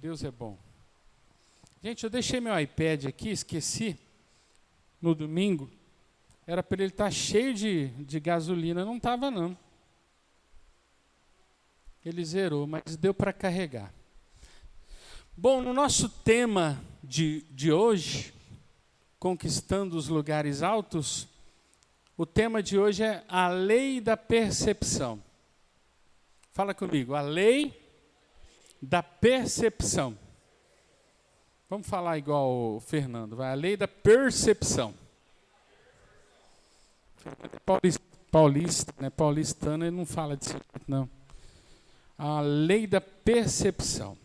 Deus é bom. Gente, eu deixei meu iPad aqui, esqueci, no domingo. Era para ele estar cheio de gasolina, não estava não. Ele zerou, mas deu para carregar. Bom, no nosso tema de hoje, Conquistando os Lugares Altos, o tema de hoje é a lei da percepção. Fala comigo, a lei da percepção. Vamos falar igual o Fernando, vai, a lei da percepção. Paulista, né? Paulistano, ele não fala disso, não. A lei da percepção.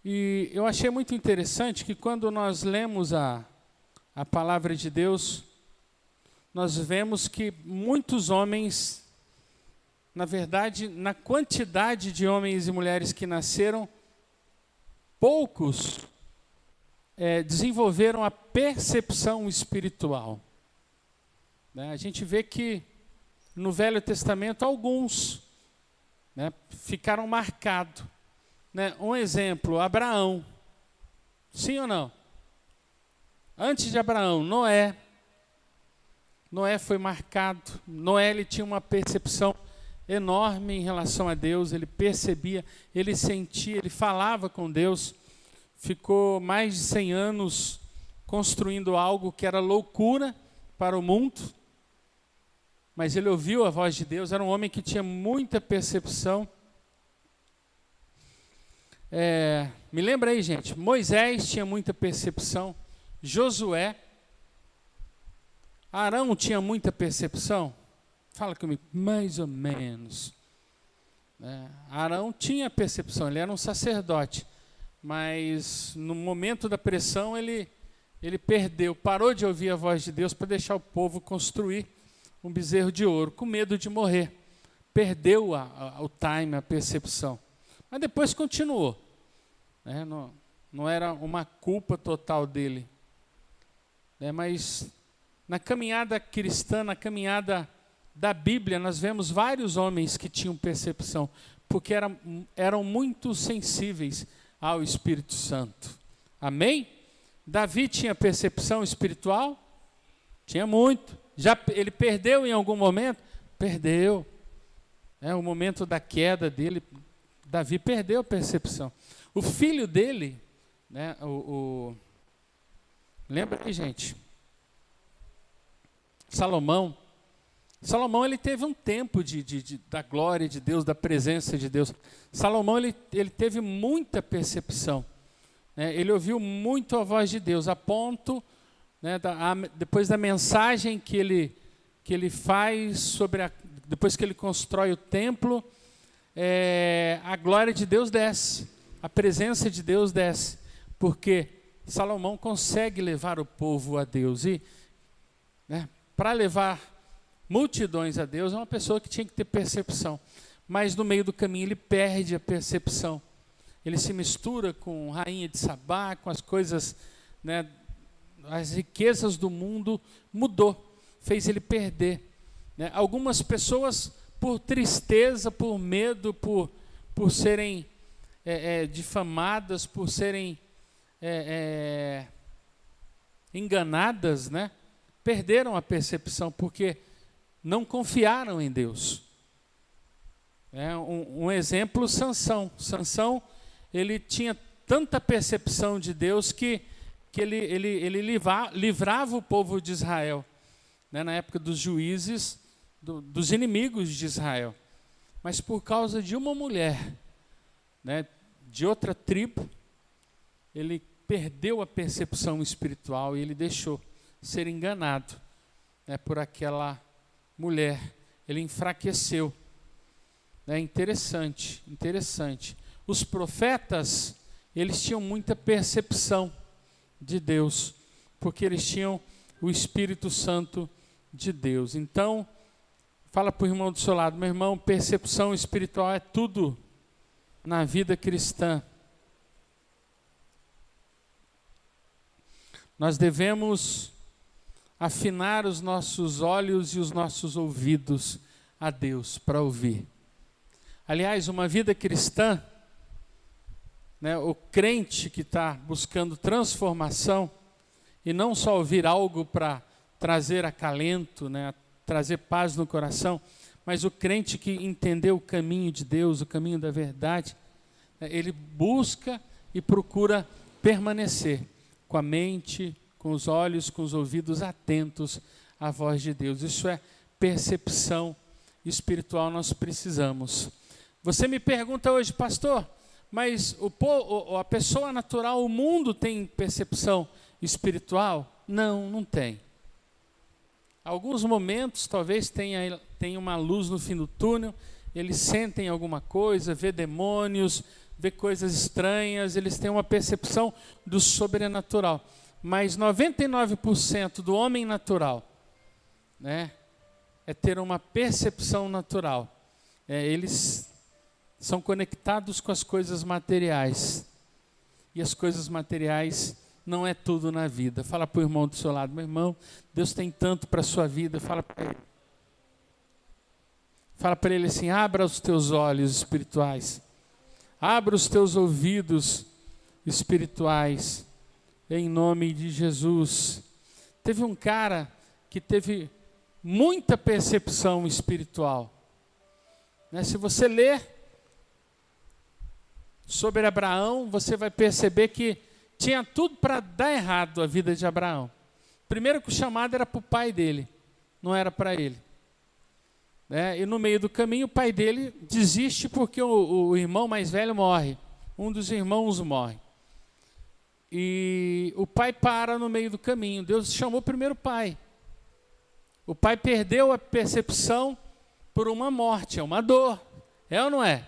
E eu achei muito interessante que quando nós lemos a palavra de Deus, nós vemos que muitos homens, na verdade, na quantidade de homens e mulheres que nasceram, poucos desenvolveram a percepção espiritual. Né? A gente vê que no Velho Testamento alguns, né, ficaram marcados. Né? Um exemplo, Abraão. Sim ou não? Antes de Abraão, Noé. Noé foi marcado. Noé, ele tinha uma percepção enorme em relação a Deus. Ele percebia, ele sentia, ele falava com Deus. Ficou mais de 100 anos construindo algo que era loucura para o mundo. Mas ele ouviu a voz de Deus. Era um homem que tinha muita percepção. Me lembra aí, gente, Moisés tinha muita percepção, Josué, Arão tinha muita percepção, fala comigo, mais ou menos. Arão tinha percepção, ele era um sacerdote, mas no momento da pressão ele perdeu, parou de ouvir a voz de Deus para deixar o povo construir um bezerro de ouro, com medo de morrer, perdeu o time, a percepção. Mas depois continuou. Não era uma culpa total dele. Mas na caminhada cristã, na caminhada da Bíblia, nós vemos vários homens que tinham percepção, porque eram muito sensíveis ao Espírito Santo. Amém? Davi tinha percepção espiritual? Tinha muito. Ele perdeu em algum momento? Perdeu. O momento da queda dele, Davi perdeu a percepção. O filho dele, né, lembra aí, gente? Salomão, ele teve um tempo da glória de Deus, da presença de Deus. Salomão, ele teve muita percepção. Né? Ele ouviu muito a voz de Deus, a ponto, né, depois da mensagem que ele faz depois que ele constrói o templo, a glória de Deus desce, a presença de Deus desce, porque Salomão consegue levar o povo a Deus. E, né, para levar multidões a Deus, é uma pessoa que tinha que ter percepção. Mas no meio do caminho ele perde a percepção. Ele se mistura com rainha de Sabá, com as coisas, né, as riquezas do mundo, mudou, fez ele perder. Né? Algumas pessoas, por tristeza, por medo, por serem difamadas, por serem enganadas, né? Perderam a percepção, porque não confiaram em Deus. Um exemplo, Sansão. Sansão, ele tinha tanta percepção de Deus que ele livrava o povo de Israel, né? Na época dos juízes, dos inimigos de Israel. Mas por causa de uma mulher, né, de outra tribo, ele perdeu a percepção espiritual e ele deixou ser enganado, né, por aquela mulher. Ele enfraqueceu. Interessante. Os profetas, eles tinham muita percepção de Deus, porque eles tinham o Espírito Santo de Deus. Então, fala para o irmão do seu lado, meu irmão, percepção espiritual é tudo na vida cristã. Nós devemos afinar os nossos olhos e os nossos ouvidos a Deus para ouvir. Aliás, uma vida cristã né, o crente que está buscando transformação, e não só ouvir algo para trazer acalento, né, trazer paz no coração, mas o crente que entendeu o caminho de Deus, o caminho da verdade, né, ele busca e procura permanecer com a mente, com os olhos, com os ouvidos atentos à voz de Deus. Isso é percepção espiritual, nós precisamos. Você me pergunta hoje, pastor, mas a pessoa natural, o mundo tem percepção espiritual? Não, não tem. Alguns momentos talvez tenha uma luz no fim do túnel, eles sentem alguma coisa, vê demônios, vê coisas estranhas, eles têm uma percepção do sobrenatural. Mas 99% do homem natural, né, é ter uma percepção natural. Eles são conectados com as coisas materiais. E as coisas materiais não é tudo na vida. Fala para o irmão do seu lado, meu irmão, Deus tem tanto para a sua vida. Fala para ele. Fala para ele assim, abra os teus olhos espirituais. Abra os teus ouvidos espirituais. Em nome de Jesus. Teve um cara que teve muita percepção espiritual. Né? Se você ler sobre Abraão, você vai perceber que tinha tudo para dar errado a vida de Abraão. Primeiro que o chamado era para o pai dele, não era para ele. E no meio do caminho o pai dele desiste porque o irmão mais velho morre. Um dos irmãos morre. E o pai para no meio do caminho. Deus chamou primeiro o pai. O pai perdeu a percepção por uma morte, é uma dor. É ou não é?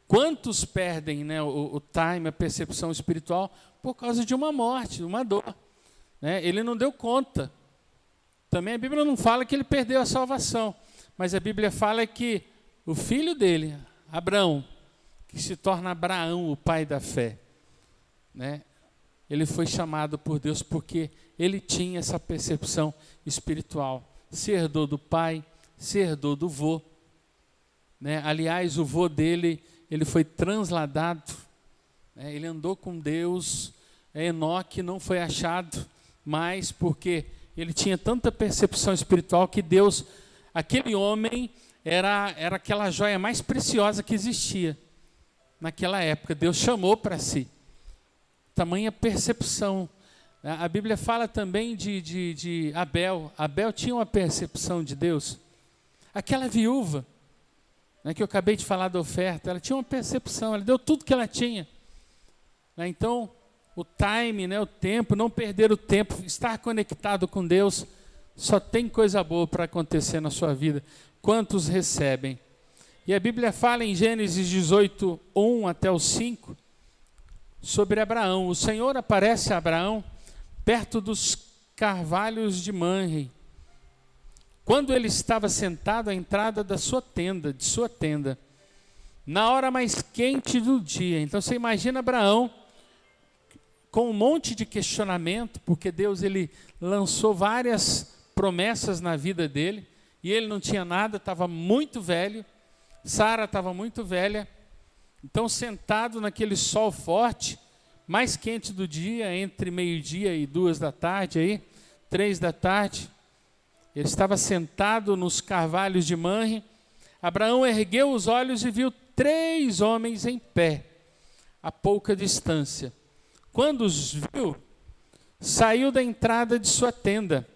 Quantos perdem, né, o time, a percepção espiritual por causa de uma morte, uma dor. Né? Ele não deu conta. Também a Bíblia não fala que ele perdeu a salvação. Mas a Bíblia fala que o filho dele, Abraão, que se torna Abraão, o pai da fé, né? Ele foi chamado por Deus porque ele tinha essa percepção espiritual. Se herdou do pai, se herdou do vô. Né? Aliás, o vô dele, ele foi transladado. Né? Ele andou com Deus. Enoque não foi achado mais porque ele tinha tanta percepção espiritual que Deus, aquele homem, era aquela joia mais preciosa que existia naquela época. Deus chamou para si. Tamanha percepção. A Bíblia fala também de Abel. Abel tinha uma percepção de Deus. Aquela viúva, né, que eu acabei de falar da oferta, ela tinha uma percepção, ela deu tudo que ela tinha. Então, o time, né, o tempo, não perder o tempo, estar conectado com Deus, só tem coisa boa para acontecer na sua vida. Quantos recebem? E a Bíblia fala em Gênesis 18, 1 até o 5, sobre Abraão. O Senhor aparece a Abraão perto dos carvalhos de Manre, quando ele estava sentado à entrada de sua tenda, na hora mais quente do dia. Então você imagina Abraão com um monte de questionamento, porque Deus ele lançou várias promessas na vida dele, e ele não tinha nada, estava muito velho, Sara estava muito velha. Então, sentado naquele sol forte, mais quente do dia, entre meio-dia e 2 da tarde, 3 da tarde, ele estava sentado nos carvalhos de Manre. Abraão ergueu os olhos e viu 3 homens em pé, a pouca distância. Quando os viu, saiu da entrada de sua tenda,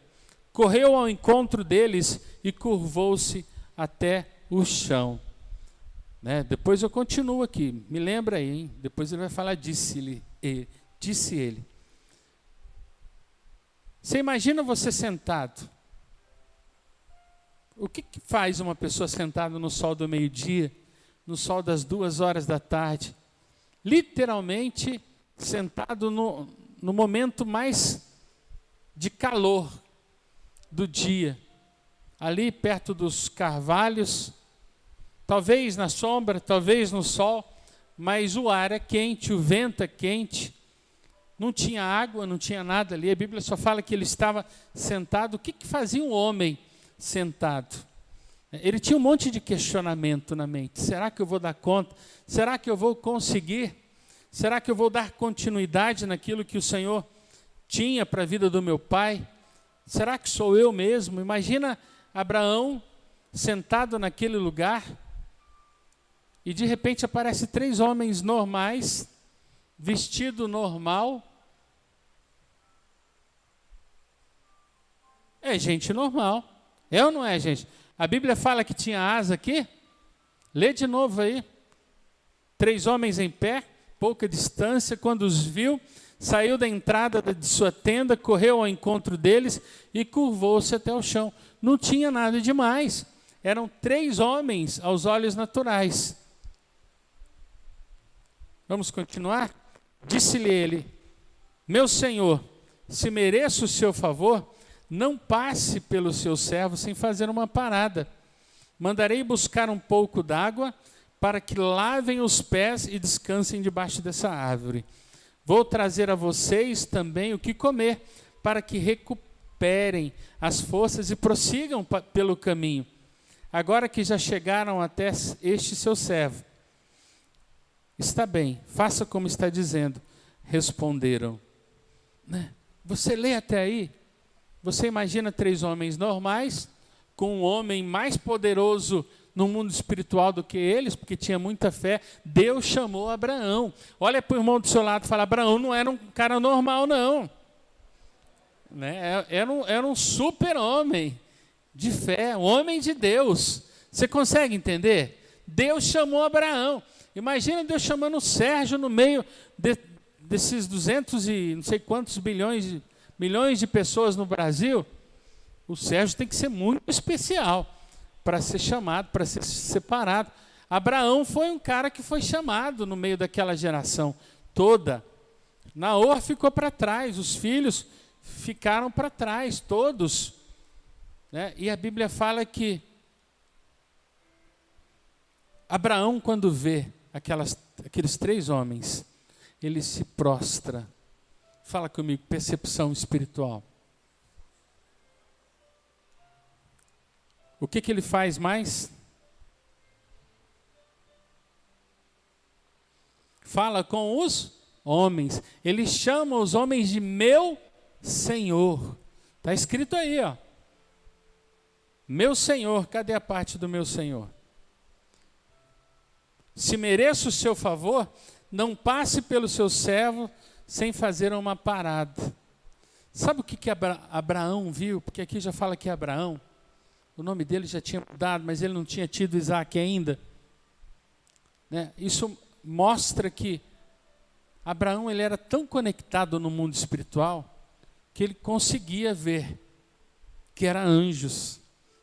correu ao encontro deles e curvou-se até o chão. Né? Depois eu continuo aqui, me lembra aí, hein? Depois ele vai falar, disse ele. Você imagina você sentado? O que faz uma pessoa sentada no sol do meio-dia, no sol das 2 horas da tarde? Literalmente sentado no momento mais de calor do dia, ali perto dos carvalhos, talvez na sombra, talvez no sol, mas o ar é quente, o vento é quente, não tinha água, não tinha nada ali. A Bíblia só fala que ele estava sentado. O que fazia um homem sentado? Ele tinha um monte de questionamento na mente. Será que eu vou dar conta? Será que eu vou conseguir? Será que eu vou dar continuidade naquilo que o Senhor tinha para a vida do meu pai? Será que sou eu mesmo? Imagina Abraão sentado naquele lugar e de repente aparecem 3 homens normais, vestido normal. É gente normal. É ou não é, gente? A Bíblia fala que tinha asa aqui. Lê de novo aí. 3 homens em pé, pouca distância, quando os viu, saiu da entrada de sua tenda, correu ao encontro deles e curvou-se até o chão. Não tinha nada demais. Eram 3 homens aos olhos naturais. Vamos continuar? Disse-lhe ele: meu senhor, se mereço o seu favor, não passe pelo seu servo sem fazer uma parada. Mandarei buscar um pouco d'água para que lavem os pés e descansem debaixo dessa árvore. Vou trazer a vocês também o que comer, para que recuperem as forças e prossigam pelo caminho. Agora que já chegaram até este seu servo. Está bem, faça como está dizendo. Responderam. Você lê até aí? Você imagina 3 homens normais, com um homem mais poderoso no mundo espiritual do que eles, porque tinha muita fé. Deus chamou Abraão. Olha para o irmão do seu lado e fala: Abraão não era um cara normal, não. Era um super-homem de fé, um homem de Deus. Você consegue entender? Deus chamou Abraão. Imagina Deus chamando o Sérgio no meio desses 200 e não sei quantos milhões de pessoas no Brasil. O Sérgio tem que ser muito especial para ser chamado, para ser separado. Abraão foi um cara que foi chamado no meio daquela geração toda. Naor ficou para trás, os filhos ficaram para trás, todos. E a Bíblia fala que Abraão, quando vê aqueles 3 homens, ele se prostra. Fala comigo, percepção espiritual. O que ele faz mais? Fala com os homens. Ele chama os homens de meu Senhor. Está escrito aí, ó. Meu Senhor, cadê a parte do meu Senhor? Se mereço o seu favor, não passe pelo seu servo sem fazer uma parada. Sabe o que Abraão viu? Porque aqui já fala que é Abraão. O nome dele já tinha mudado, mas ele não tinha tido Isaac ainda. Isso mostra que Abraão ele era tão conectado no mundo espiritual que ele conseguia ver que eram anjos.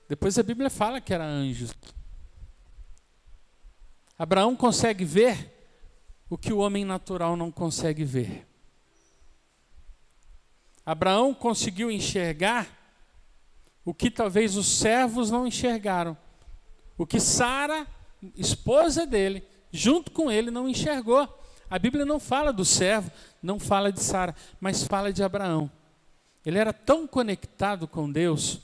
Depois a Bíblia fala que eram anjos. Abraão consegue ver o que o homem natural não consegue ver. Abraão conseguiu enxergar o que talvez os servos não enxergaram. O que Sara, esposa dele, junto com ele, não enxergou. A Bíblia não fala do servo, não fala de Sara, mas fala de Abraão. Ele era tão conectado com Deus,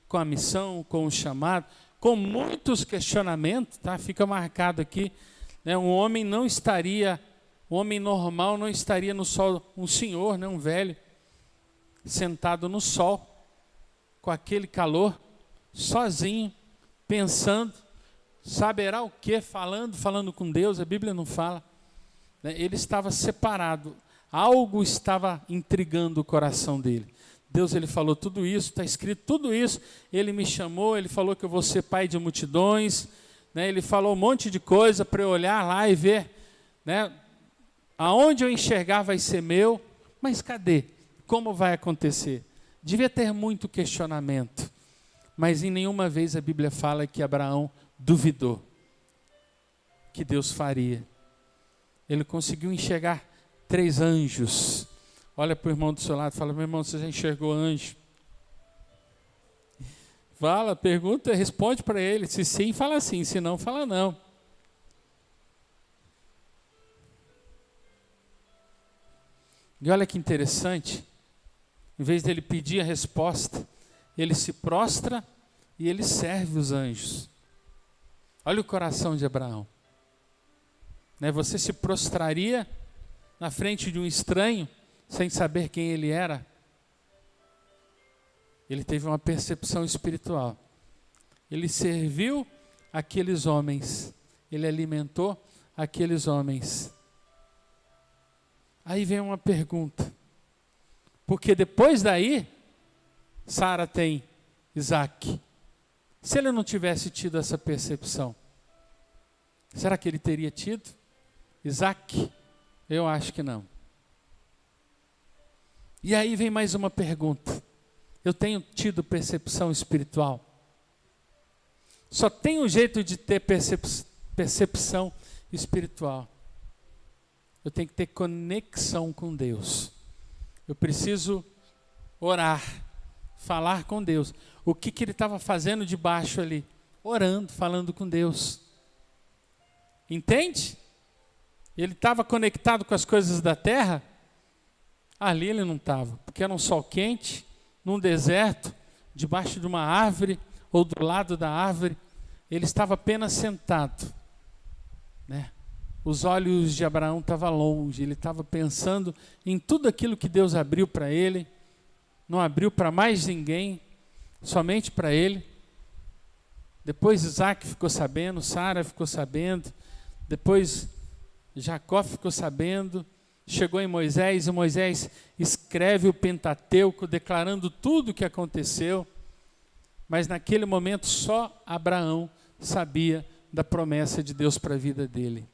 com a missão, com o chamado, com muitos questionamentos, tá? Fica marcado aqui, um homem normal não estaria no sol, um senhor, um velho, sentado no sol, com aquele calor, sozinho, pensando, saberá o que, falando com Deus. A Bíblia não fala. Ele estava separado, algo estava intrigando o coração dele. Deus ele falou tudo isso, está escrito tudo isso, ele me chamou, ele falou que eu vou ser pai de multidões, ele falou um monte de coisa para eu olhar lá e ver, aonde eu enxergar vai ser meu, mas cadê? Como vai acontecer? Devia ter muito questionamento, mas em nenhuma vez a Bíblia fala que Abraão duvidou que Deus faria. Ele conseguiu enxergar 3 anjos. Olha para o irmão do seu lado e fala: meu irmão, você já enxergou anjo? Fala, pergunta, responde para ele. Se sim, fala sim, se não, fala não. E olha que interessante. Em vez dele pedir a resposta, ele se prostra e ele serve os anjos. Olha o coração de Abraão. Você se prostraria na frente de um estranho, sem saber quem ele era. Ele teve uma percepção espiritual. Ele serviu aqueles homens. Ele alimentou aqueles homens. Aí vem uma pergunta. Porque depois daí, Sara tem Isaac. Se ele não tivesse tido essa percepção, será que ele teria tido Isaac? Eu acho que não. E aí vem mais uma pergunta. Eu tenho tido percepção espiritual? Só tem um jeito de ter percepção espiritual. Eu tenho que ter conexão com Deus. Eu preciso orar, falar com Deus. O que ele estava fazendo debaixo ali? Orando, falando com Deus. Entende? Ele estava conectado com as coisas da terra? Ali ele não estava, porque era um sol quente, num deserto, debaixo de uma árvore, ou do lado da árvore. Ele estava apenas sentado, né? Os olhos de Abraão estavam longe, ele estava pensando em tudo aquilo que Deus abriu para ele, não abriu para mais ninguém, somente para ele. Depois Isaac ficou sabendo, Sara ficou sabendo, depois Jacó ficou sabendo, chegou em Moisés, e Moisés escreve o Pentateuco, declarando tudo o que aconteceu, mas naquele momento só Abraão sabia da promessa de Deus para a vida dele.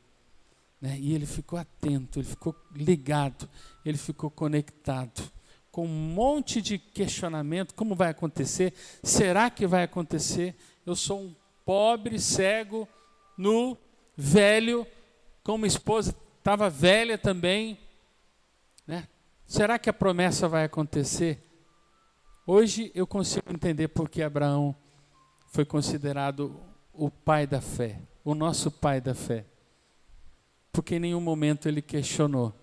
E ele ficou atento, ele ficou ligado, ele ficou conectado, com um monte de questionamento: como vai acontecer? Será que vai acontecer? Eu sou um pobre, cego, nu, velho, com uma esposa, estava velha também, né? Será que a promessa vai acontecer? Hoje eu consigo entender porque Abraão foi considerado o pai da fé, o nosso pai da fé. Porque em nenhum momento ele questionou.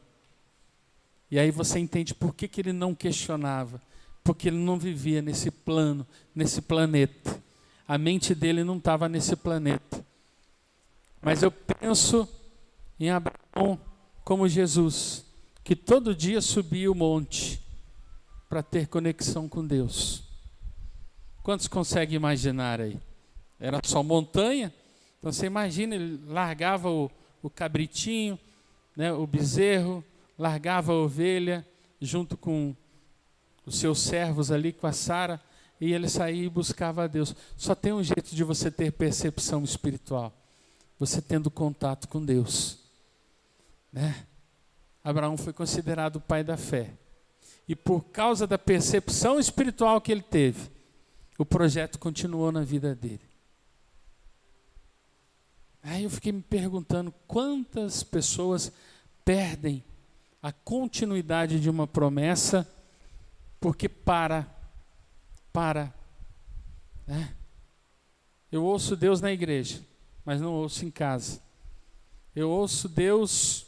E aí você entende por que ele não questionava. Porque ele não vivia nesse plano, nesse planeta. A mente dele não estava nesse planeta. Mas eu penso em Abraão como Jesus, que todo dia subia o monte para ter conexão com Deus. Quantos conseguem imaginar aí? Era só montanha? Então você imagina, ele largava o cabritinho, né, o bezerro, largava a ovelha junto com os seus servos ali, com a Sara, e ele saía e buscava a Deus. Só tem um jeito de você ter percepção espiritual: você tendo contato com Deus, né? Abraão foi considerado o pai da fé, e por causa da percepção espiritual que ele teve, o projeto continuou na vida dele. Aí eu fiquei me perguntando quantas pessoas perdem a continuidade de uma promessa porque né? Eu ouço Deus na igreja, mas não ouço em casa. Eu ouço Deus,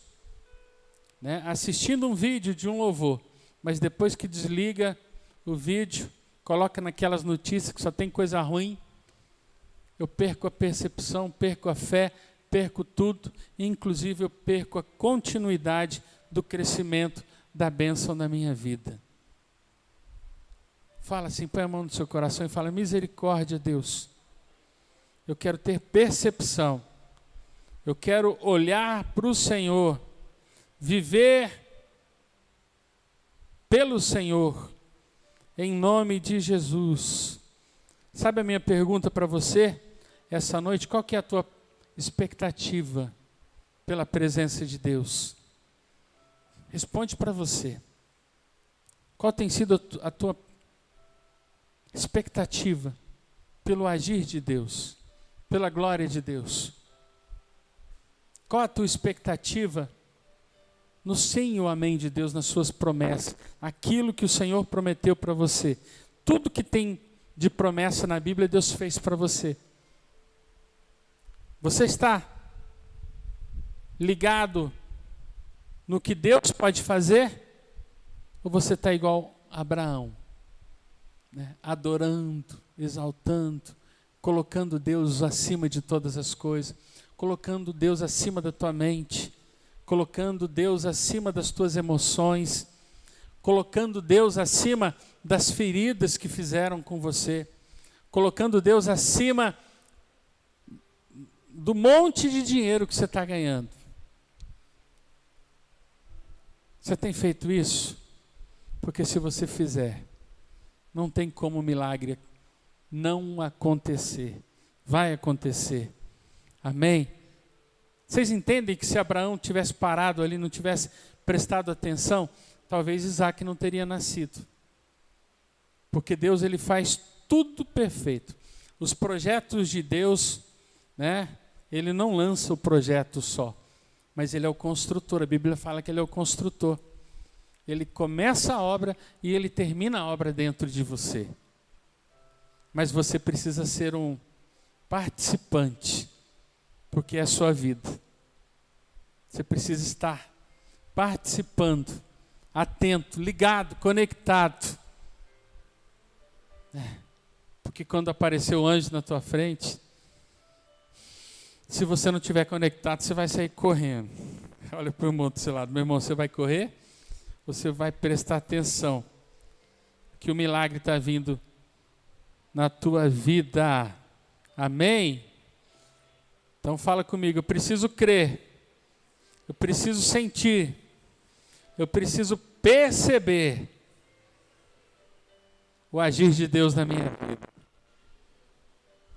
né, assistindo um vídeo de um louvor, mas depois que desliga o vídeo, coloca naquelas notícias que só tem coisa ruim, eu perco a percepção, perco a fé, perco tudo, inclusive eu perco a continuidade do crescimento da bênção na minha vida. Fala assim, põe a mão no seu coração e fala: misericórdia, Deus. Eu quero ter percepção, eu quero olhar para o Senhor, viver pelo Senhor, em nome de Jesus. Sabe a minha pergunta para você essa noite? Qual que é a tua expectativa pela presença de Deus? Responde para você. Qual tem sido a tua expectativa pelo agir de Deus, pela glória de Deus? Qual a tua expectativa no sim e o amém de Deus, nas suas promessas, aquilo que o Senhor prometeu para você? Tudo que tem de promessa na Bíblia, Deus fez para você. Você está ligado no que Deus pode fazer? Ou você está igual a Abraão, né? Adorando, exaltando, colocando Deus acima de todas as coisas, colocando Deus acima da tua mente, colocando Deus acima das tuas emoções, colocando Deus acima das feridas que fizeram com você, colocando Deus acima do monte de dinheiro que você está ganhando. Você tem feito isso? Porque se você fizer, não tem como o milagre não acontecer. Vai acontecer. Amém? Vocês entendem que se Abraão tivesse parado ali, não tivesse prestado atenção, talvez Isaac não teria nascido. Porque Deus, ele faz tudo perfeito. Os projetos de Deus, né? Ele não lança o projeto só, mas ele é o construtor. A Bíblia fala que ele é o construtor. Ele começa a obra e ele termina a obra dentro de você. Mas você precisa ser um participante, porque é a sua vida. Você precisa estar participando, atento, ligado, conectado. Porque quando aparecer o anjo na tua frente, se você não estiver conectado, você vai sair correndo. Olha para o irmão do seu lado. Meu irmão, você vai correr? Você vai prestar atenção que o milagre está vindo na tua vida. Amém? Então fala comigo. Eu preciso crer. Eu preciso sentir. Eu preciso perceber o agir de Deus na minha vida.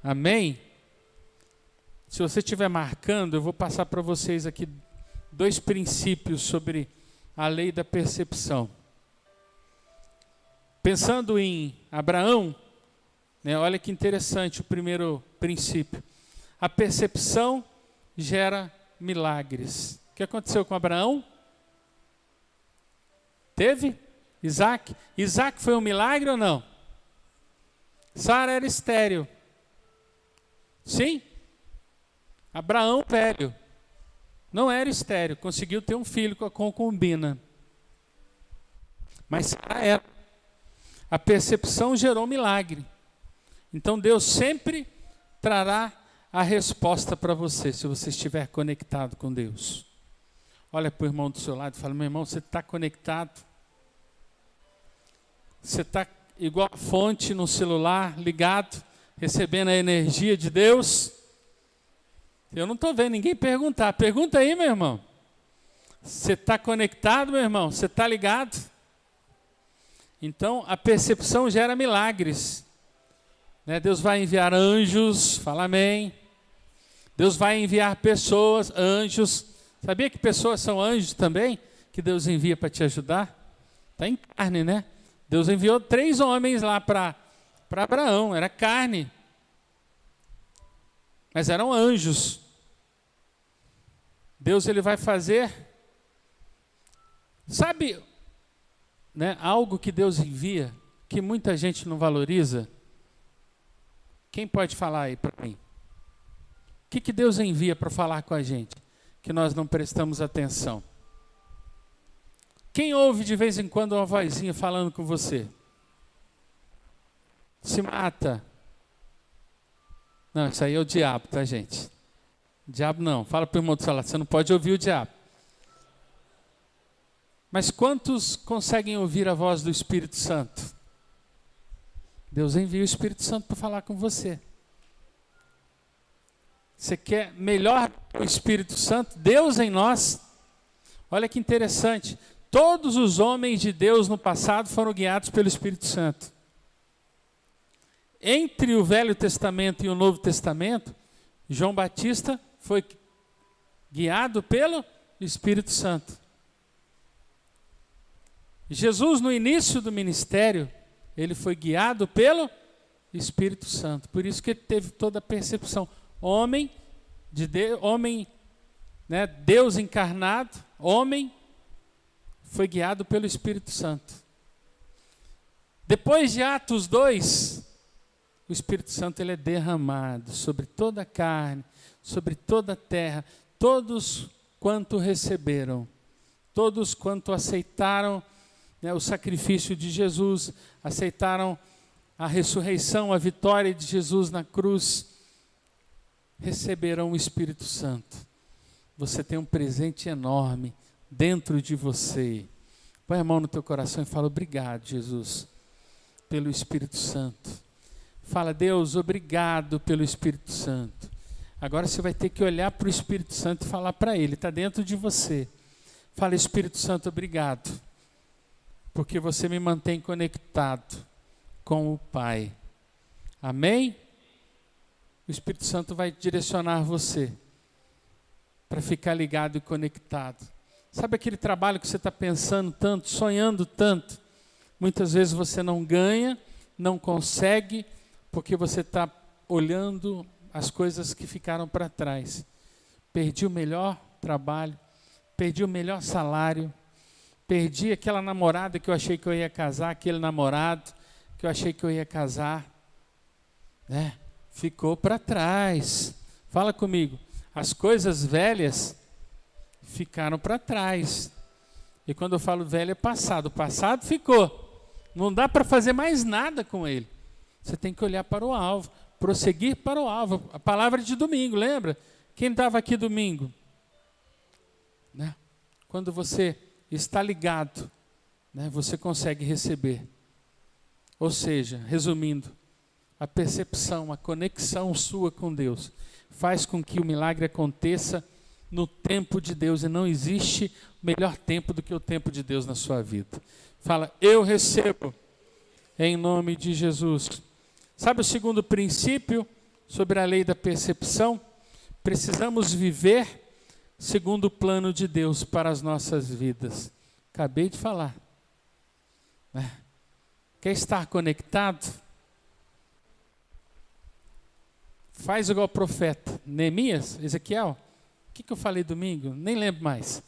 Amém? Se você estiver marcando, eu vou passar para vocês aqui 2 princípios sobre a lei da percepção. Pensando em Abraão, né, olha que interessante o primeiro princípio. A percepção gera milagres. O que aconteceu com Abraão? Teve? Isaac? Isaac foi um milagre ou não? Sara era estéril. Sim? Abraão, velho, não era estéril, conseguiu ter um filho com a concubina. Mas Sara era. A percepção gerou milagre. Então Deus sempre trará a resposta para você, se você estiver conectado com Deus. Olha para o irmão do seu lado e fala: meu irmão, você está conectado? Você está igual a fonte no celular, ligado, recebendo a energia de Deus? Eu não estou vendo ninguém perguntar. Pergunta aí, meu irmão. Você está conectado, meu irmão? Você está ligado? Então, a percepção gera milagres. Né? Deus vai enviar anjos, fala amém. Deus vai enviar pessoas, anjos. Sabia que pessoas são anjos também? Que Deus envia para te ajudar? Está em carne, né? Deus enviou 3 homens lá para Abraão, era carne. Mas eram anjos. Deus, ele vai fazer, sabe, né, algo que Deus envia, que muita gente não valoriza? Quem pode falar aí para mim? O que Deus envia para falar com a gente, que nós não prestamos atenção? Quem ouve de vez em quando uma vozinha falando com você? Se mata. Não, isso aí é o diabo, tá, gente? Diabo não. Fala para o irmão do seu lado, você não pode ouvir o diabo. Mas quantos conseguem ouvir a voz do Espírito Santo? Deus envia o Espírito Santo para falar com você. Você quer melhor o Espírito Santo? Deus em nós. Olha que interessante. Todos os homens de Deus no passado foram guiados pelo Espírito Santo. Entre o Velho Testamento e o Novo Testamento, João Batista foi guiado pelo Espírito Santo. Jesus, no início do ministério, ele foi guiado pelo Espírito Santo. Por isso que ele teve toda a percepção. Homem de Deus, homem, né, Deus encarnado, homem, foi guiado pelo Espírito Santo. Depois de Atos 2, o Espírito Santo, ele é derramado sobre toda a carne, sobre toda a terra. Todos quanto receberam, todos quanto aceitaram, né, o sacrifício de Jesus, aceitaram a ressurreição, a vitória de Jesus na cruz, receberão o Espírito Santo. você tem um presente enorme dentro de você. Põe a mão no teu coração e fala: obrigado, Jesus, pelo Espírito Santo. Fala: Deus, obrigado pelo Espírito Santo. Agora você vai ter que olhar para o Espírito Santo e falar para ele, está dentro de você. Fala: Espírito Santo, obrigado, porque você me mantém conectado com o Pai. Amém? O Espírito Santo vai direcionar você para ficar ligado e conectado. Sabe aquele trabalho que você está pensando tanto, sonhando tanto? Muitas vezes você não ganha, não consegue, porque você está olhando as coisas que ficaram para trás. Perdi o melhor trabalho, perdi o melhor salário, perdi aquela namorada que eu achei que eu ia casar, aquele namorado que eu achei que eu ia casar, né? Ficou para trás. Fala comigo. As coisas velhas ficaram para trás. E quando eu falo velho é passado. O passado ficou. Não dá para fazer mais nada com ele. Você tem que olhar para o alvo, prosseguir para o alvo. A palavra de domingo, lembra? Quem estava aqui domingo? Né? Quando você está ligado, né, você consegue receber. Ou seja, resumindo, a percepção, a conexão sua com Deus faz com que o milagre aconteça no tempo de Deus. E não existe melhor tempo do que o tempo de Deus na sua vida. Fala: eu recebo em nome de Jesus. Sabe o segundo princípio sobre a lei da percepção? Precisamos viver segundo o plano de Deus para as nossas vidas. Acabei de falar. Quer estar conectado? Faz igual o profeta Neemias, Ezequiel. O que eu falei domingo? Nem lembro mais.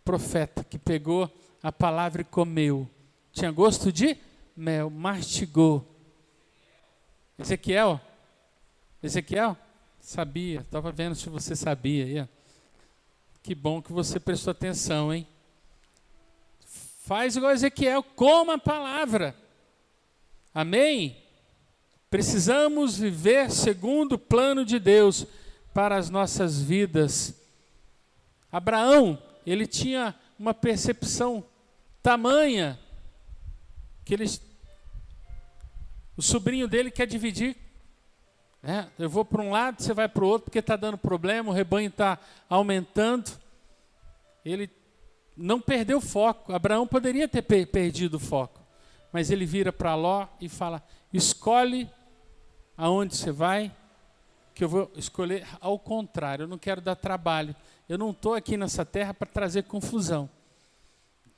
Profeta que pegou a palavra e comeu. Tinha gosto de mel, mastigou. Ezequiel? Sabia, estava vendo se você sabia. Aí. Que bom que você prestou atenção, hein? Faz igual Ezequiel, coma a palavra. Amém? Precisamos viver segundo o plano de Deus para as nossas vidas. Abraão, ele tinha uma percepção tamanha que o sobrinho dele quer dividir. Eu vou para um lado, você vai para o outro, porque está dando problema, o rebanho está aumentando. Ele não perdeu o foco. Abraão poderia ter perdido o foco, mas ele vira para Ló e fala: escolhe aonde você vai, que eu vou escolher ao contrário. Eu não quero dar trabalho. Eu não estou aqui nessa terra para trazer confusão.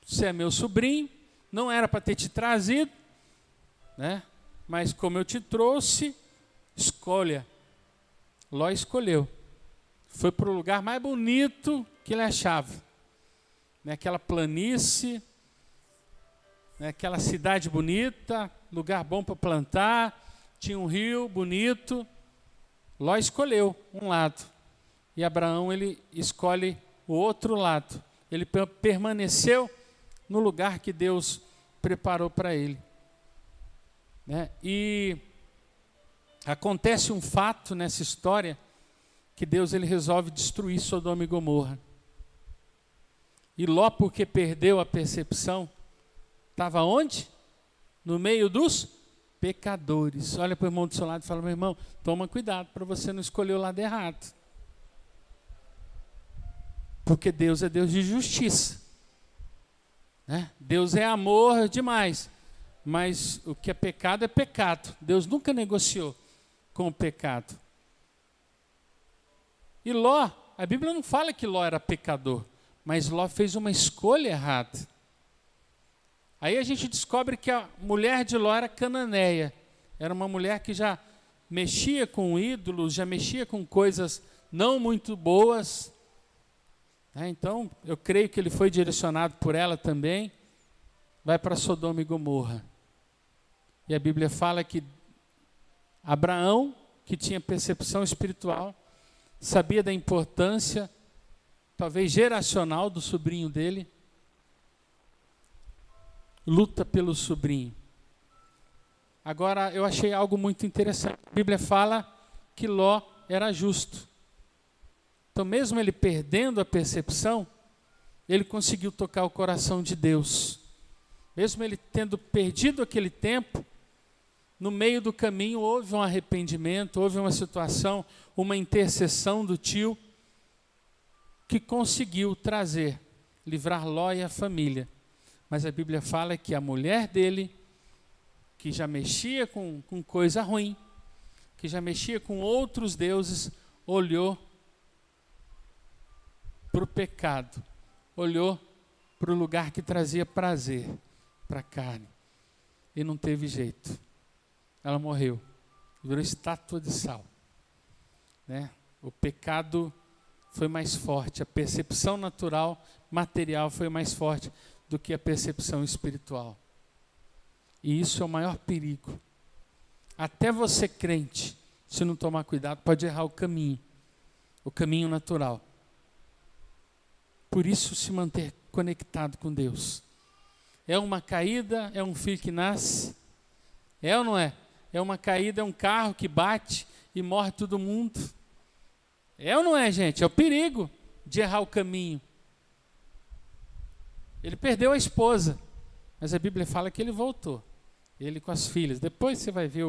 Você é meu sobrinho, não era para ter te trazido, né? Mas como eu te trouxe, escolha. Ló escolheu. Foi para o lugar mais bonito que ele achava. Aquela planície, aquela cidade bonita, lugar bom para plantar, tinha um rio bonito. Ló escolheu um lado. E Abraão, ele escolhe o outro lado. Ele permaneceu no lugar que Deus preparou para ele. E acontece um fato nessa história, que Deus ele resolve destruir Sodoma e Gomorra. E Ló, porque perdeu a percepção, estava onde? No meio dos pecadores. Olha para o irmão do seu lado e fala: meu irmão, toma cuidado para você não escolher o lado errado. Porque Deus é Deus de justiça. Deus é amor demais. Mas o que é pecado é pecado. Deus nunca negociou com o pecado. E Ló, a Bíblia não fala que Ló era pecador, mas Ló fez uma escolha errada. Aí a gente descobre que a mulher de Ló era cananeia. Era uma mulher que já mexia com ídolos, já mexia com coisas não muito boas. Então, eu creio que ele foi direcionado por ela também. Vai para Sodoma e Gomorra. E a Bíblia fala que Abraão, que tinha percepção espiritual, sabia da importância, talvez geracional, do sobrinho dele, luta pelo sobrinho. Agora, eu achei algo muito interessante. A Bíblia fala que Ló era justo. Então, mesmo ele perdendo a percepção, ele conseguiu tocar o coração de Deus. Mesmo ele tendo perdido aquele tempo, no meio do caminho houve um arrependimento, houve uma situação, uma intercessão do tio, que conseguiu trazer, livrar Ló e a família. Mas a Bíblia fala que a mulher dele, que já mexia com coisa ruim, que já mexia com outros deuses, olhou para o pecado, olhou para o lugar que trazia prazer para a carne, e não teve jeito. Ela morreu, virou estátua de sal, né? O pecado foi mais forte, a percepção natural, material foi mais forte do que a percepção espiritual. E isso é o maior perigo. Até você crente, se não tomar cuidado, pode errar o caminho natural. Por isso, se manter conectado com Deus. É uma caída, é um filho que nasce, é ou não é? É uma caída, é um carro que bate e morre todo mundo. É ou não é, gente? É o perigo de errar o caminho. Ele perdeu a esposa, mas a Bíblia fala que ele voltou. Ele com as filhas. Depois você vai ver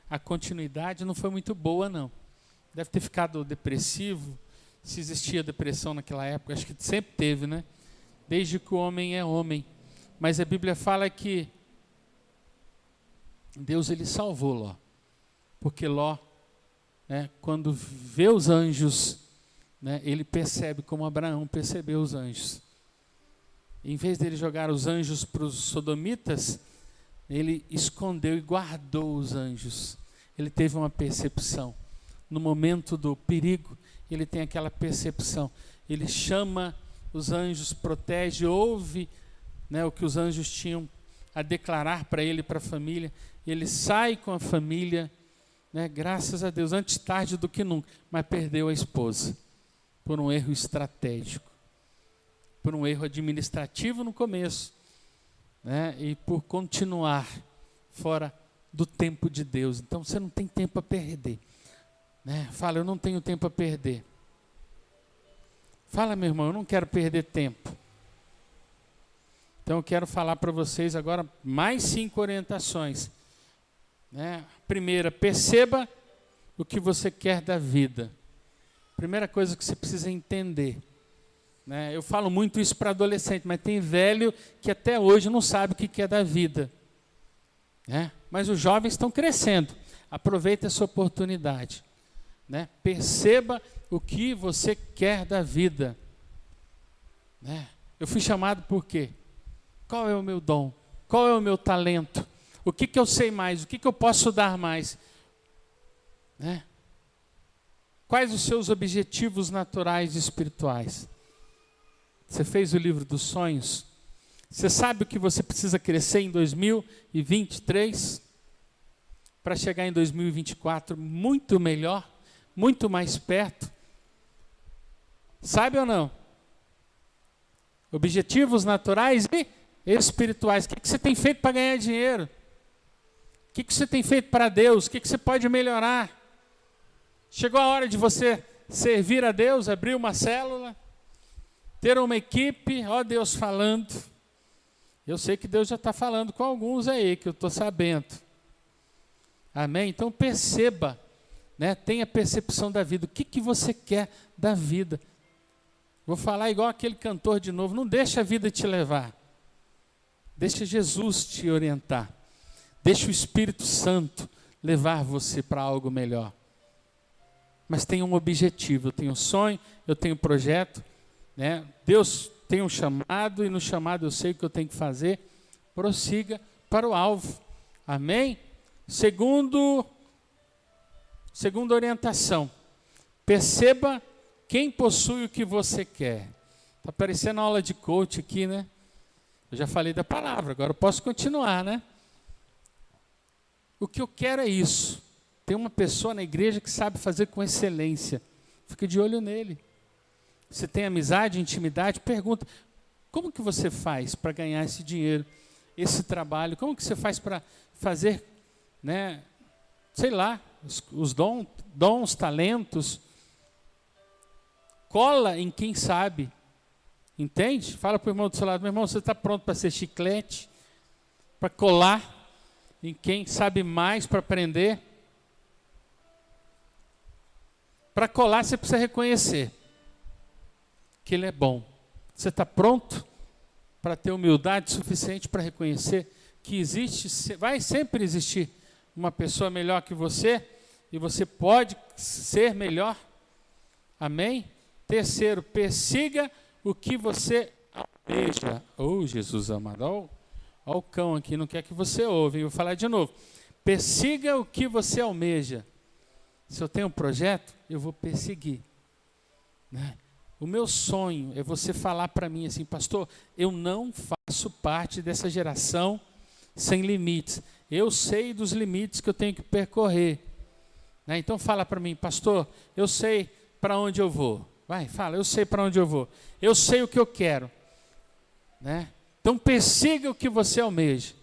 a continuidade, não foi muito boa, não. Deve ter ficado depressivo, se existia depressão naquela época, acho que sempre teve, né? Desde que o homem é homem. Mas a Bíblia fala que Deus, ele salvou Ló. Porque Ló, né, quando vê os anjos, né, ele percebe como Abraão percebeu os anjos. Em vez dele jogar os anjos para os sodomitas, ele escondeu e guardou os anjos. Ele teve uma percepção. No momento do perigo, ele tem aquela percepção. Ele chama os anjos, protege, ouve, né, o que os anjos tinham a declarar para ele e para a família. Ele sai com a família, né, graças a Deus, antes tarde do que nunca, mas perdeu a esposa por um erro estratégico, por um erro administrativo no começo, né, e por continuar fora do tempo de Deus. Então você não tem tempo a perder, né? Fala, eu não tenho tempo a perder. Fala, meu irmão, eu não quero perder tempo. Então eu quero falar para vocês agora mais 5 orientações, né? Primeira, perceba o que você quer da vida. Primeira coisa que você precisa entender, né? Eu falo muito isso para adolescente, mas tem velho que até hoje não sabe o que quer da vida, né? Mas os jovens estão crescendo. Aproveite essa oportunidade, né? Perceba o que você quer da vida, né? Eu fui chamado por quê? Qual é o meu dom? Qual é o meu talento? O que eu sei mais? O que eu posso dar mais? Né? Quais os seus objetivos naturais e espirituais? Você fez o livro dos sonhos? Você sabe o que você precisa crescer em 2023? Para chegar em 2024 muito melhor, muito mais perto? Sabe ou não? Objetivos naturais e espirituais. O que você tem feito para ganhar dinheiro? O que você tem feito para Deus? O que você pode melhorar? Chegou a hora de você servir a Deus, abrir uma célula, ter uma equipe, ó Deus falando. Eu sei que Deus já está falando com alguns aí, que eu estou sabendo. Amém? Então perceba, né? Tenha percepção da vida. O que você quer da vida? Vou falar igual aquele cantor de novo. Não deixa a vida te levar. Deixa Jesus te orientar. Deixa o Espírito Santo levar você para algo melhor. Mas tenha um objetivo. Eu tenho um sonho, eu tenho um projeto, né? Deus tem um chamado e no chamado eu sei o que eu tenho que fazer. Prossiga para o alvo. Amém? Segunda orientação. Perceba quem possui o que você quer. Está parecendo aula de coach aqui, né? Eu já falei da palavra, agora eu posso continuar, né? O que eu quero é isso. Tem uma pessoa na igreja que sabe fazer com excelência. Fica de olho nele. Você tem amizade, intimidade, pergunta, como que você faz para ganhar esse dinheiro, esse trabalho? Como que você faz para fazer, né, sei lá, os dons, talentos? cola em quem sabe. Entende? Fala para o irmão do seu lado: meu irmão, você está pronto para ser chiclete? Para colar em quem sabe mais para aprender? Para colar, você precisa reconhecer que ele é bom. Você está pronto para ter humildade suficiente para reconhecer que existe, vai sempre existir uma pessoa melhor que você e você pode ser melhor? Amém? Terceiro, persiga o que você almeja. Oh, Jesus amado, olha o cão aqui, não quer que você ouve. Eu vou falar de novo. Persiga o que você almeja. Se eu tenho um projeto, eu vou perseguir. Né? O meu sonho é você falar para mim assim: pastor, eu não faço parte dessa geração sem limites. Eu sei dos limites que eu tenho que percorrer. Né? Então fala para mim: pastor, eu sei para onde eu vou. Vai, fala, eu sei para onde eu vou. Eu sei o que eu quero. Né? Então persiga o que você almeja.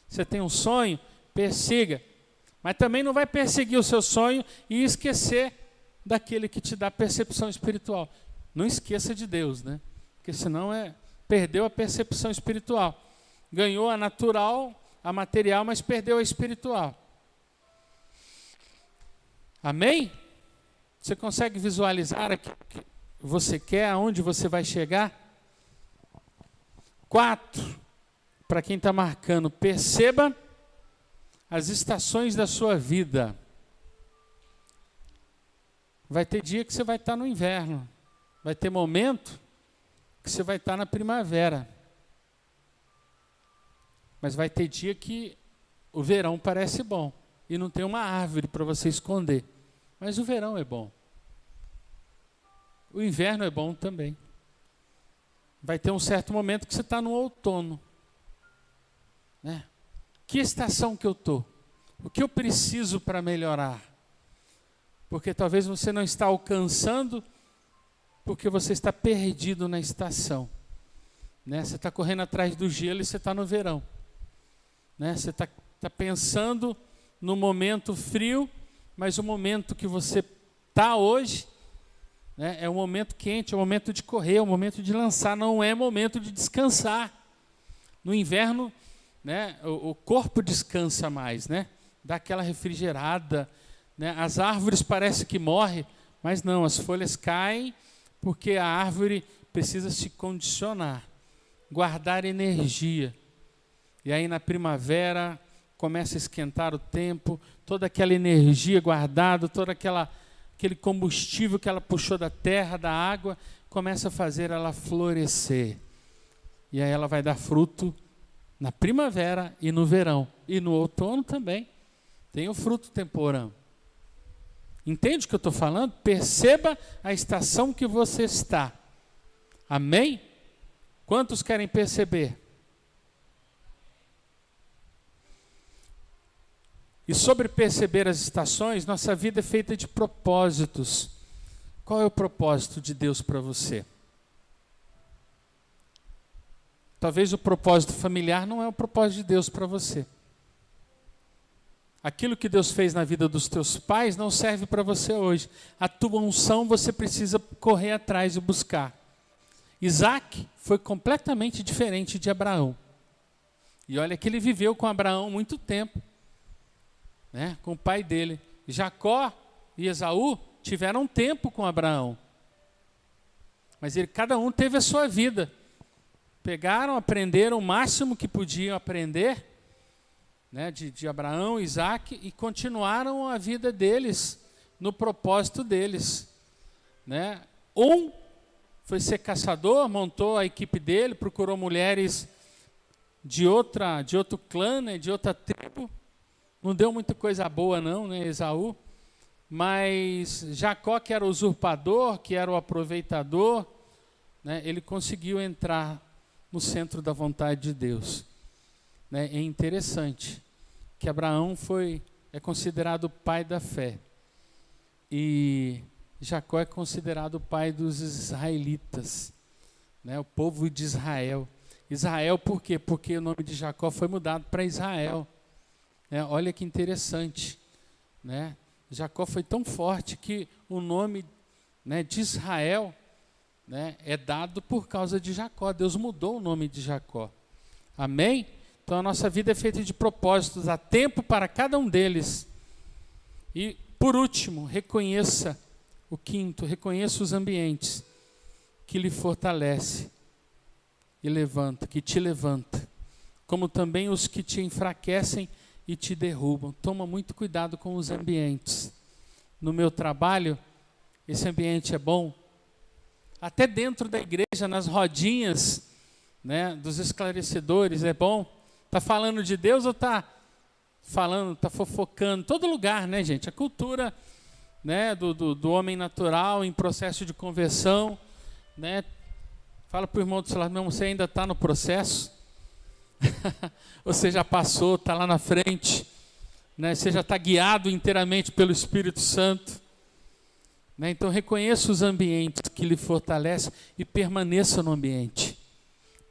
Você tem um sonho? Persiga. Mas também não vai perseguir o seu sonho e esquecer daquele que te dá percepção espiritual. Não esqueça de Deus, né? Porque senão perdeu a percepção espiritual. Ganhou a natural, a material, mas perdeu a espiritual. Amém? Você consegue visualizar aquilo que você quer, aonde você vai chegar? 4, para quem está marcando, perceba as estações da sua vida. Vai ter dia que você vai estar no inverno. Vai ter momento que você vai estar na primavera. Mas vai ter dia que o verão parece bom e não tem uma árvore para você esconder. Mas o verão é bom. O inverno é bom também. Vai ter um certo momento que você está no outono. Né? Que estação que eu estou? O que eu preciso para melhorar? Porque talvez você não está alcançando porque você está perdido na estação. Né? Você está correndo atrás do gelo e você está no verão. Né? Você está pensando no momento frio, mas o momento que você está hoje, né, é um momento quente, é um momento de correr, é um momento de lançar, não é momento de descansar. No inverno, né, o corpo descansa mais, né? Dá aquela refrigerada. Né? As árvores parecem que morrem, mas não, as folhas caem porque a árvore precisa se condicionar, guardar energia. E aí na primavera começa a esquentar o tempo, toda aquela energia guardada, todo aquele combustível que ela puxou da terra, da água, começa a fazer ela florescer. E aí ela vai dar fruto na primavera e no verão. E no outono também tem o fruto temporão. Entende o que eu estou falando? Perceba a estação que você está. Amém? Quantos querem perceber? E sobre perceber as estações, nossa vida é feita de propósitos. Qual é o propósito de Deus para você? Talvez o propósito familiar não é o propósito de Deus para você. Aquilo que Deus fez na vida dos teus pais não serve para você hoje. A tua unção você precisa correr atrás e buscar. Isaac foi completamente diferente de Abraão. E olha que ele viveu com Abraão muito tempo, né, com o pai dele. Jacó e Esaú tiveram tempo com Abraão. Mas cada um teve a sua vida. Pegaram, aprenderam o máximo que podiam aprender, né, de Abraão, Isaac, e continuaram a vida deles, no propósito deles. Né? Um foi ser caçador, montou a equipe dele, procurou mulheres de outro clã, né, de outra tribo. Não deu muita coisa boa não, né, Esaú. Mas Jacó, que era o usurpador, que era o aproveitador, né, ele conseguiu entrar no centro da vontade de Deus. Né? É interessante que Abraão é considerado o pai da fé. E Jacó é considerado o pai dos israelitas. Né? O povo de Israel. Israel por quê? Porque o nome de Jacó foi mudado para Israel. Olha que interessante. Né? Jacó foi tão forte que o nome, né, de Israel né, é dado por causa de Jacó. Deus mudou o nome de Jacó. Amém? Então a nossa vida é feita de propósitos, há tempo para cada um deles. E, por último, reconheça o quinto, reconheça os ambientes que lhe fortalece e levanta, que te levanta, como também os que te enfraquecem e te derrubam. Toma muito cuidado com os ambientes. No meu trabalho, esse ambiente é bom. Até dentro da igreja, nas rodinhas, né, dos esclarecedores, é bom. Está falando de Deus ou está falando, está fofocando? Todo lugar, né, gente? A cultura, né, do homem natural em processo de conversão, né? Fala para o irmão do seu lado, não, você ainda está no processo? Você já passou, está lá na frente, né? Você já está guiado inteiramente pelo Espírito Santo, né? Então reconheça os ambientes que lhe fortalecem e permaneça no ambiente.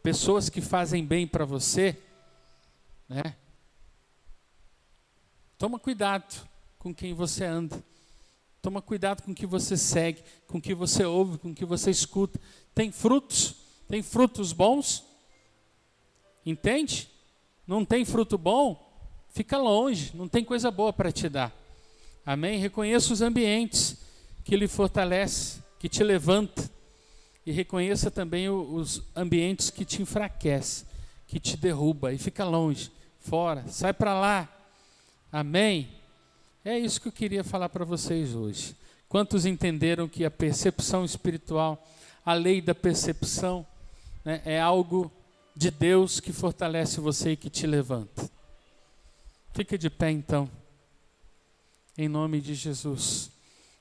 Pessoas que fazem bem para você, né? Toma cuidado com quem você anda. Toma cuidado com o que você segue, com o que você ouve, com o que você escuta. Tem frutos bons? Entende? Não tem fruto bom? Fica longe, não tem coisa boa para te dar. Amém? Reconheça os ambientes que lhe fortalecem, que te levanta. E reconheça também os ambientes que te enfraquecem, que te derruba. E fica longe, fora, sai para lá. Amém? É isso que eu queria falar para vocês hoje. Quantos entenderam que a percepção espiritual, a lei da percepção, né, é algo de Deus que fortalece você e que te levanta? Fica de pé então, em nome de Jesus.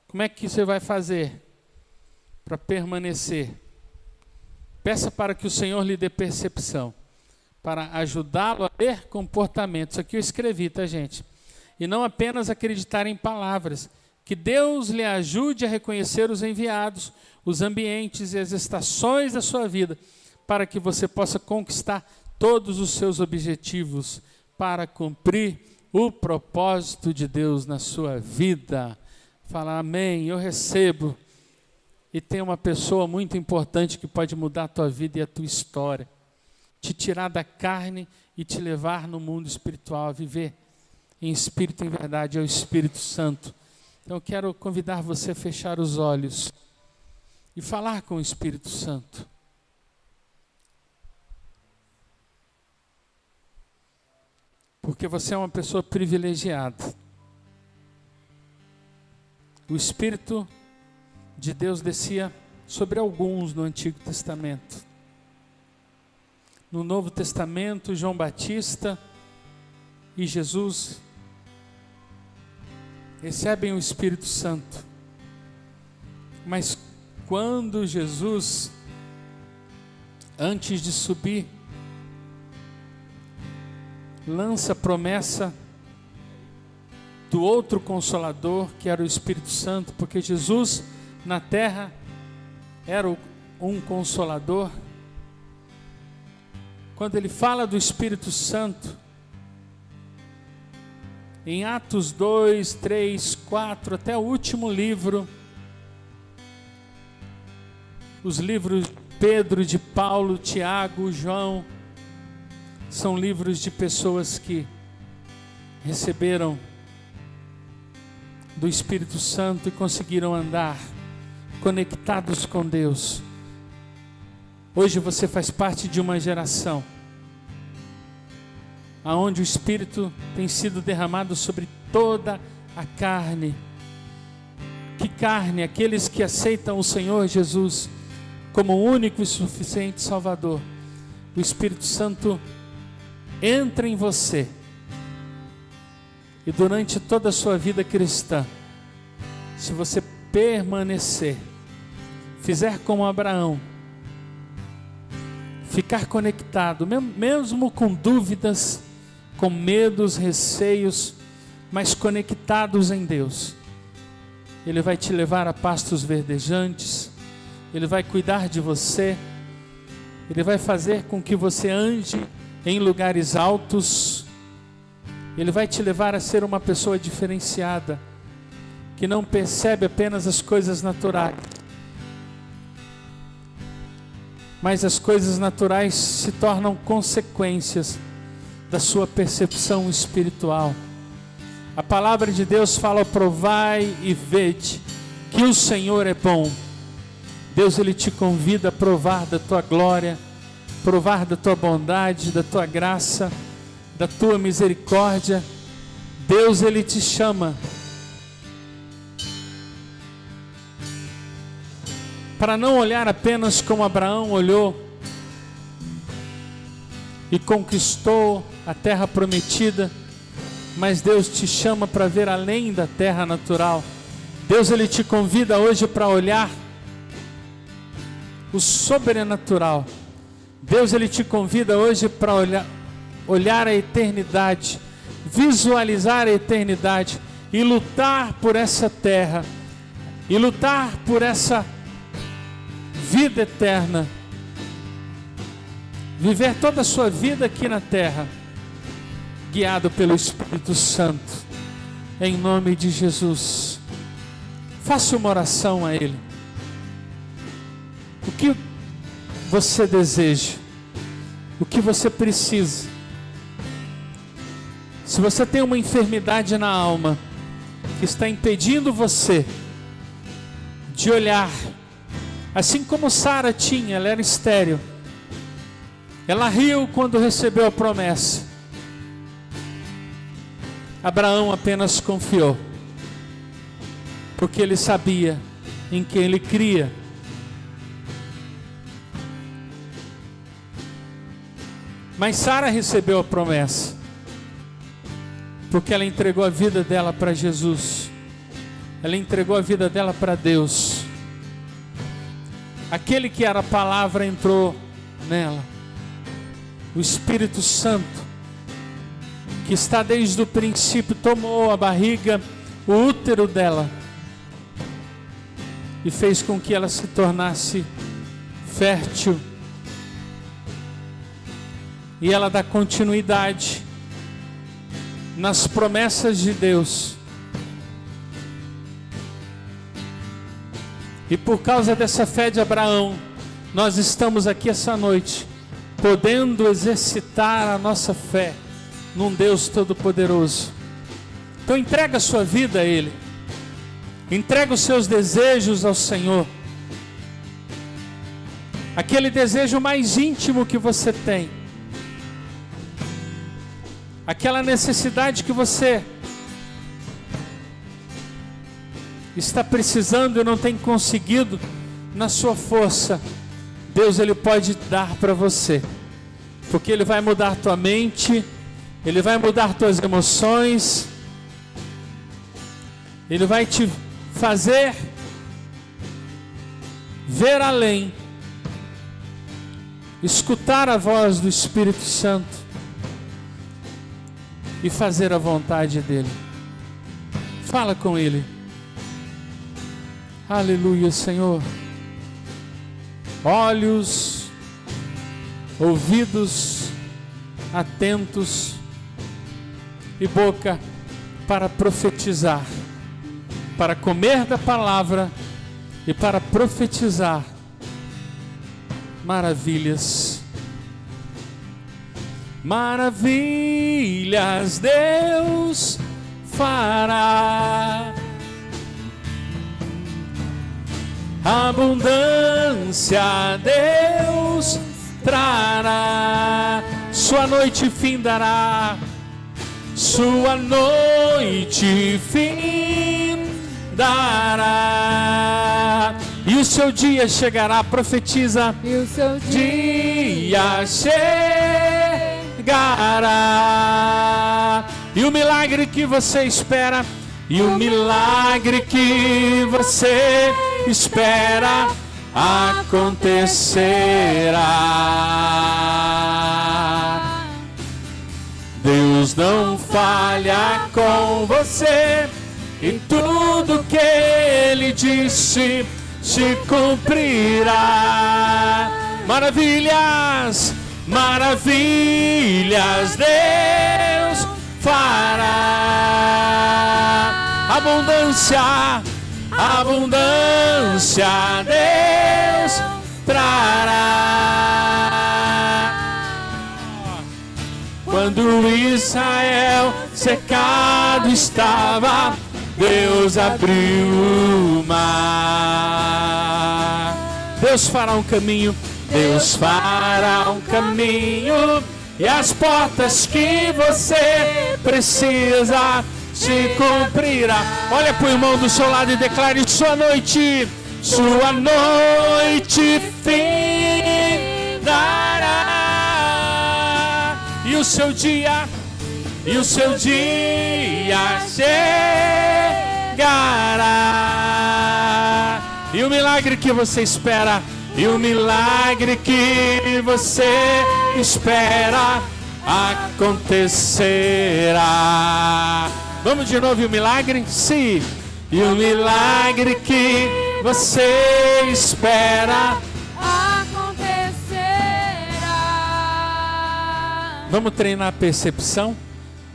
Como é que você vai fazer para permanecer? Peça para que o Senhor lhe dê percepção, para ajudá-lo a ter comportamentos. Aqui eu escrevi, tá, gente? E não apenas acreditar em palavras. Que Deus lhe ajude a reconhecer os enviados, os ambientes e as estações da sua vida, para que você possa conquistar todos os seus objetivos, para cumprir o propósito de Deus na sua vida. Fala amém, eu recebo. E tem uma pessoa muito importante que pode mudar a tua vida e a tua história, te tirar da carne e te levar no mundo espiritual, a viver em espírito e em verdade, é o Espírito Santo. Então eu quero convidar você a fechar os olhos e falar com o Espírito Santo. Porque você é uma pessoa privilegiada. O Espírito de Deus descia sobre alguns no Antigo Testamento. No Novo Testamento, João Batista e Jesus recebem o Espírito Santo. Mas quando Jesus, antes de subir, lança a promessa do outro Consolador, que era o Espírito Santo, porque Jesus na terra era um Consolador. Quando ele fala do Espírito Santo, em Atos 2, 3, 4, até o último livro, os livros de Pedro, de Paulo, Tiago, João, são livros de pessoas que receberam do Espírito Santo e conseguiram andar conectados com Deus. Hoje você faz parte de uma geração aonde o Espírito tem sido derramado sobre toda a carne. Que carne? Aqueles que aceitam o Senhor Jesus como o único e suficiente Salvador. O Espírito Santo entra em você e durante toda a sua vida cristã, se você permanecer, fizer como Abraão, ficar conectado, mesmo com dúvidas, com medos, receios, mas conectados em Deus, Ele vai te levar a pastos verdejantes, Ele vai cuidar de você, Ele vai fazer com que você ande em lugares altos, Ele vai te levar a ser uma pessoa diferenciada, que não percebe apenas as coisas naturais, mas as coisas naturais se tornam consequências da sua percepção espiritual. A palavra de Deus fala: provai e vede que o Senhor é bom. Deus, Ele te convida a provar da tua glória, provar da tua bondade, da tua graça, da tua misericórdia. Deus, Ele te chama para não olhar apenas como Abraão olhou e conquistou a terra prometida, mas Deus te chama para ver além da terra natural. Deus, Ele te convida hoje para olhar o sobrenatural. Deus, Ele te convida hoje para olhar a eternidade, visualizar a eternidade e lutar por essa terra, e lutar por essa vida eterna. Viver toda a sua vida aqui na terra, guiado pelo Espírito Santo, em nome de Jesus. Faça uma oração a Ele. O que você deseja? O que você precisa? Se você tem uma enfermidade na alma que está impedindo você de olhar, assim como Sara tinha, ela era estéril. Ela riu quando recebeu a promessa. Abraão apenas confiou, porque ele sabia em quem ele cria. Mas Sara recebeu a promessa, porque ela entregou a vida dela para Jesus. Ela entregou a vida dela para Deus. Aquele que era a palavra entrou nela. O Espírito Santo, que está desde o princípio, tomou a barriga, o útero dela e fez com que ela se tornasse fértil. E ela dá continuidade nas promessas de Deus. E por causa dessa fé de Abraão, nós estamos aqui essa noite, podendo exercitar a nossa fé num Deus Todo-Poderoso. Então entrega a sua vida a Ele. Entrega os seus desejos ao Senhor. Aquele desejo mais íntimo que você tem. Aquela necessidade que você está precisando e não tem conseguido na sua força. Deus, Ele pode dar para você. Porque Ele vai mudar tua mente, Ele vai mudar tuas emoções, Ele vai te fazer ver além, escutar a voz do Espírito Santo e fazer a vontade dEle. Fala com Ele. Aleluia, Senhor. Olhos, ouvidos atentos e boca para profetizar, para comer da palavra e para profetizar maravilhas. Maravilhas Deus fará, abundância Deus trará, sua noite findará, sua noite findará, e o seu dia chegará. Profetiza. E o seu dia chegará, e o milagre que você espera, e o milagre que você espera acontecerá. Deus não falha com você, e tudo que Ele disse se cumprirá. Maravilhas, maravilhas Deus fará. Abundância, abundância Deus trará. Quando Israel cercado estava, Deus abriu o mar. Deus fará um caminho, Deus fará um caminho, e as portas que você precisa se cumprirá. Olha para o irmão do seu lado e declare: sua noite findará, e o seu dia chegará. E o milagre que você espera, e o milagre que você espera acontecerá. Vamos de novo, e o milagre? Sim. E o milagre que você espera acontecerá. Vamos treinar a percepção?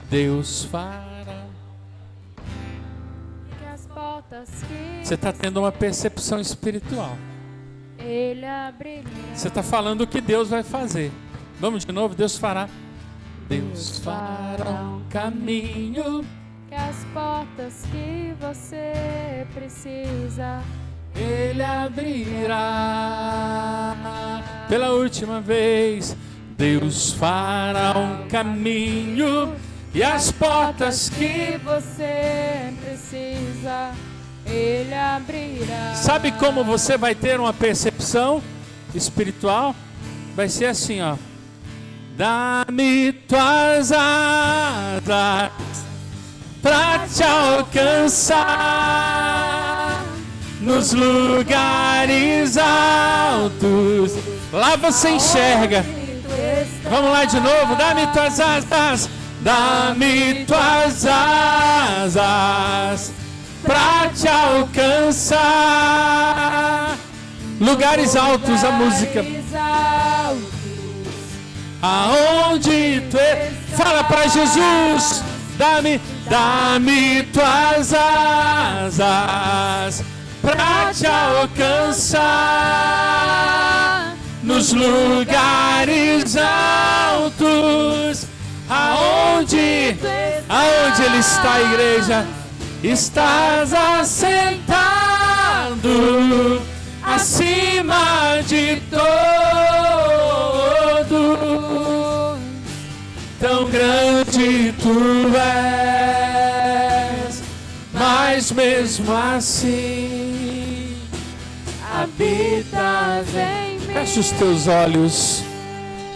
Deus fará. Você está tendo uma percepção espiritual. Ele abrirá. Você está falando o que Deus vai fazer. Vamos de novo, Deus fará. Deus fará um caminho, que as portas que você precisa, Ele abrirá. Pela última vez, Deus fará um caminho, e as portas que você precisa, Ele abrirá. Sabe como você vai ter uma percepção espiritual? Vai ser assim, ó. Dá-me tuas asas pra te alcançar nos lugares altos. Lá você enxerga. Vamos lá de novo. Dá-me tuas asas. Dá-me tuas asas pra te alcançar. Lugares altos, a música. Aonde tu fala para Jesus. Dá-me tuas asas pra te alcançar nos lugares altos. Aonde Ele está, igreja? Estás assentado acima de todos. Tão grande tu és, mas mesmo assim habitas em mim. Fecha os teus olhos.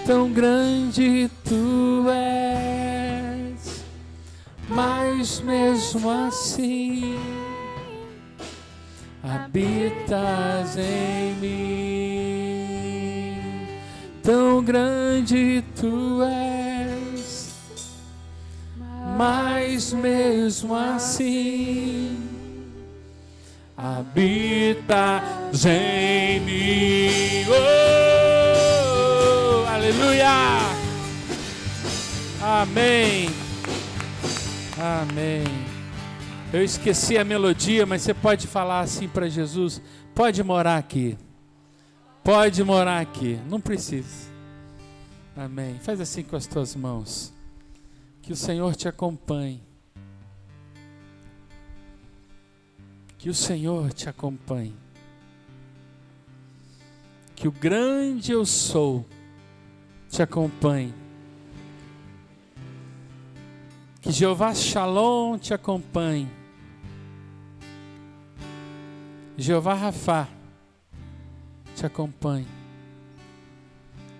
Tão grande tu és, mas mesmo assim habitas em mim. Tão grande tu és, mas mesmo assim habitas em mim. Oh, aleluia! Amém. Amém. Eu esqueci a melodia, mas você pode falar assim para Jesus: pode morar aqui. Pode morar aqui. Não precisa. Amém. Faz assim com as tuas mãos. Que o Senhor te acompanhe. Que o Senhor te acompanhe. Que o grande eu sou te acompanhe. Que Jeová Shalom te acompanhe. Jeová Rafá te acompanhe.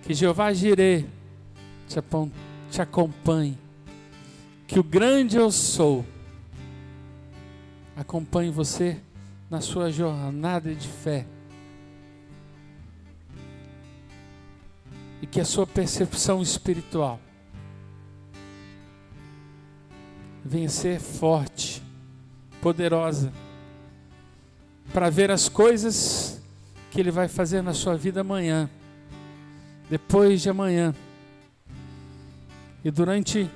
Que Jeová Jireh te acompanhe. Que o grande eu sou acompanhe você na sua jornada de fé. E que a sua percepção espiritual venha ser forte, poderosa, para ver as coisas que Ele vai fazer na sua vida amanhã, depois de amanhã, e durante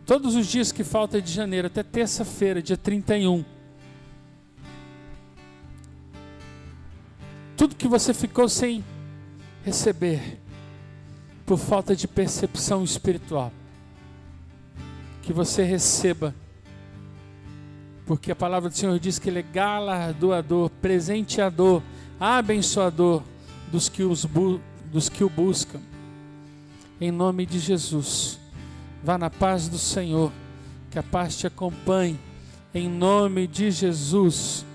todos os dias que faltam de janeiro, até terça-feira, dia 31. tudo que você ficou sem receber por falta de percepção espiritual, que você receba, porque a palavra do Senhor diz que Ele é galardoador, presenteador, abençoador dos que o buscam. Em nome de Jesus, vá na paz do Senhor, que a paz te acompanhe. Em nome de Jesus.